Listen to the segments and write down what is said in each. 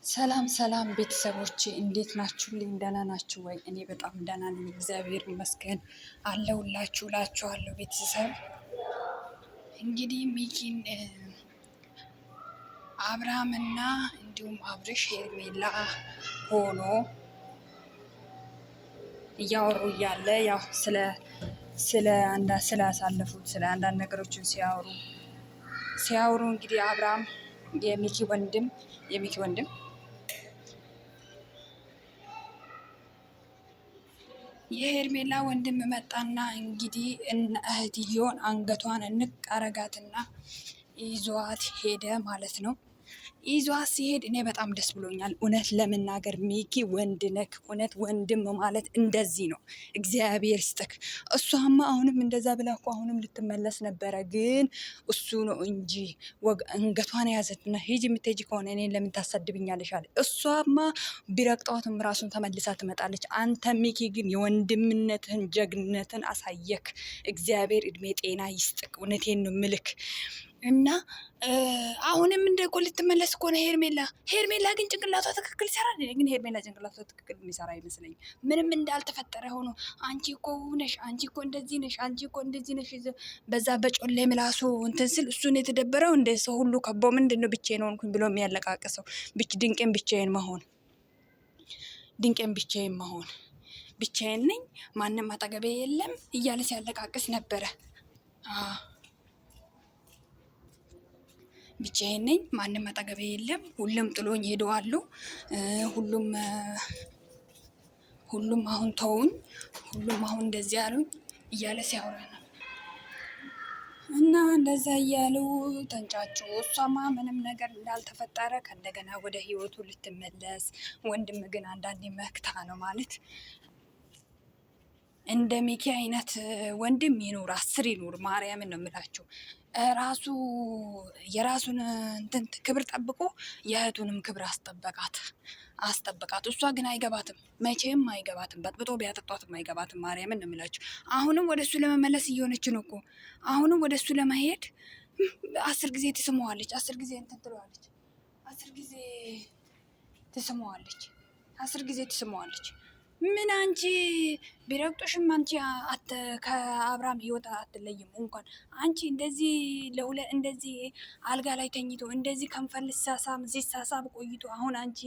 ሰላም ሰላም ቤተሰቦቼ እንዴት ናችሁልኝ? ደህና ናችሁ ወይ? እኔ በጣም ደህና ነኝ፣ እግዚአብሔር ይመስገን አለሁላችሁ እላችኋለሁ። ቤተሰብ እንግዲህ ሚኪን አብርሃምና እንዲሁም አብርሽ ሄርሜላ ሆኖ እያወሩ እያለ ያው ስላሳለፉት ስለ አንዳንድ ነገሮችን ሲያወሩ እንግዲህ አብርሃም የሚኪ ወንድም የሄርሜላ ወንድም መጣና እንግዲህ እህትየውን አንገቷን እንቅ አረጋትና ይዟት ሄደ ማለት ነው። ይዟት ሲሄድ እኔ በጣም ደስ ብሎኛል። እውነት ለመናገር ሚኪ ወንድ ነክ። እውነት ወንድም ማለት እንደዚህ ነው። እግዚአብሔር ይስጥክ። እሷማ አሁንም እንደዛ ብላ እኮ አሁንም ልትመለስ ነበረ፣ ግን እሱ ነው እንጂ አንገቷን የያዘትና ሂጂ የምትሄጂ ከሆነ እኔን ለምን ታሰድብኛለሽ አለ። እሷማ ቢረግጧትም ራሱን ተመልሳ ትመጣለች። አንተ ሚኪ ግን የወንድምነትህን ጀግንነትን አሳየክ። እግዚአብሔር እድሜ ጤና ይስጥክ። እውነቴን ነው ምልክ እና አሁንም እንደ እኮ ልትመለስ እኮ ነው ሄርሜላ ግን ጭንቅላቷ ትክክል ይሰራል። ግን ሄርሜላ ጭንቅላቷ ትክክል የሚሰራ አይመስለኝም። ምንም እንዳልተፈጠረ ሆኖ አንቺ እኮ ነሽ፣ አንቺ እኮ እንደዚህ ነሽ፣ አንቺ እኮ እንደዚህ ነሽ። በዛ በጮሌ ምላሱ እንትን ስል እሱን የተደበረው እንደ ሰው ሁሉ ከቦ ምንድን ነው ብቻዬን ሆንኩኝ ብሎ የሚያለቃቅሰው ድንቄን ብቻዬን መሆን ብቻዬን ነኝ፣ ማንም አጠገቤ የለም እያለ ሲያለቃቅስ ነበረ። ብቻዬን ነኝ፣ ማንም አጠገቤ የለም፣ ሁሉም ጥሎኝ ሄደዋሉ፣ ሁሉም አሁን ተውኝ፣ ሁሉም አሁን እንደዚህ አሉኝ እያለ ሲያወራ ነው። እና እንደዛ እያሉ ተንጫጩ። እሷማ ምንም ነገር እንዳልተፈጠረ ከእንደገና ወደ ህይወቱ ልትመለስ። ወንድም ግን አንዳንዴ መክታ ነው ማለት። እንደ ሚኪ አይነት ወንድም ይኑር፣ 10 ይኑር። ማርያምን ነው የምላችሁ። ራሱ የራሱን እንትን ክብር ጠብቆ የእህቱንም ክብር አስጠበቃት። እሷ ግን አይገባትም፣ መቼም አይገባትም። በጥብጦ ቢያጠጧትም አይገባትም። ማርያምን ነው የምላችሁ። አሁንም ወደ እሱ ለመመለስ እየሆነች ነው እኮ። አሁንም ወደ እሱ ለመሄድ 10 ጊዜ ትስመዋለች፣ 10 ጊዜ እንትን ትለዋለች፣ 10 ጊዜ ትስመዋለች። ምን አንቺ ቢረግጦሽም አንቺ ከአብርሃም ህይወት አትለይም። እንኳን አንቺ እንደዚህ አልጋ ላይ ተኝቶ እንደዚህ ከንፈር ሲሳሳብ ቆይቶ አሁን አንቺ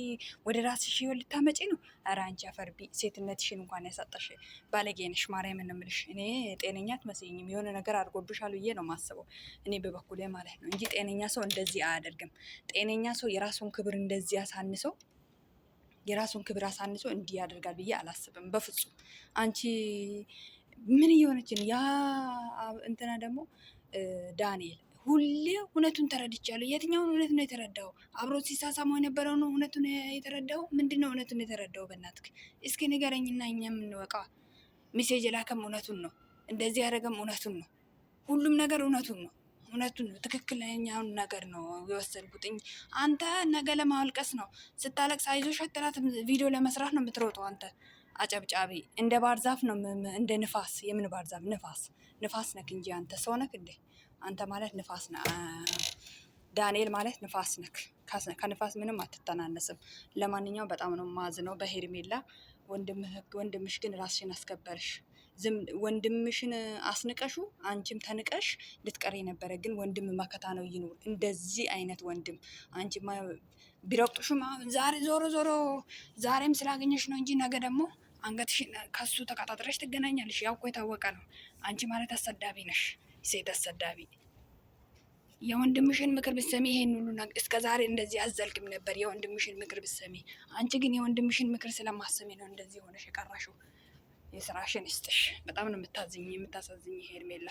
ወደ ራስሽ ህይወት ልታመጪ ነው? ኧረ አንቺ አፈርቢ፣ ሴትነትሽን እንኳን ያሳጣሽ ባለጌ ነሽ። ማርያምን ነው የምልሽ። እኔ ጤነኛ አትመስይኝም። የሆነ ነገር አድርጎብሻል ብዬ ነው የማስበው እኔ በበኩሌ ማለት ነው እንጂ ጤነኛ ሰው እንደዚህ አያደርግም። ጤነኛ ሰው የራሱን ክብር እንደዚህ እንዲህ ያደርጋል ብዬ አላስብም በፍጹም። አንቺ ምን እየሆነች ነው? ያ እንትና ደግሞ ዳንኤል ሁሌ እውነቱን ተረድቻለሁ። የትኛውን እውነት ነው የተረዳው? አብሮት ሲሳሳመው የነበረው ነው እውነቱን የተረዳው? ምንድን ነው እውነቱን የተረዳው? በእናትህ እስኪ ንገረኝና እኛ የምንወቃ። ሜሴጅ የላከም እውነቱን ነው፣ እንደዚህ ያደረገም እውነቱን ነው፣ ሁሉም ነገር እውነቱን ነው። ትክክለኛውን ነገር ነው የወሰድኩትኝ። አንተ ነገ ለማልቀስ ነው ስታለቅስ አይዞሽ አትላትም። ቪዲዮ ለመስራት ነው የምትሮጠው አንተ አጨብጫቢ። እንደ ባህር ዛፍ ነው፣ እንደ ንፋስ። የምን ባህር ዛፍ? ንፋስ ነክ እንጂ አንተ ሰው ነክ እንዴ? አንተ ማለት ንፋስ ነህ። ዳንኤል ማለት ንፋስ ነክ። ከንፋስ ምንም አትተናነስም። ለማንኛውም በጣም ነው ማዝነው በሄርሜላ። ወንድምሽ ግን ራስሽን አስከበርሽ። ወንድምሽን አስንቀሹ አንቺም ተንቀሽ ልትቀሪ ነበረ። ግን ወንድም መከታ ነው፣ ይኑር። እንደዚህ አይነት ወንድም አንቺማ ቢረቅጡሽም ዞሮ ዛሬም ስላገኘሽ ነው እንጂ ነገ ደግሞ አንገትሽን ከሱ ተቀጣጥረሽ ትገናኛለሽ። ያው እኮ የታወቀ ነው። አንቺ ማለት አሰዳቢ ነሽ፣ ሴት አሰዳቢ። የወንድምሽን ምክር ብትሰሚ ይሄን ሁሉ እስከ ዛሬ እንደዚህ አዘልቅም ነበር። የወንድምሽን ምክር ብትሰሚ። አንቺ ግን የወንድምሽን ምክር ስለማሰሚ ነው እንደዚህ ሆነሽ የቀራሽው። የስራሽን ይስጥሽ። በጣም ነው የምታሳዝኝ ሄርሜላ።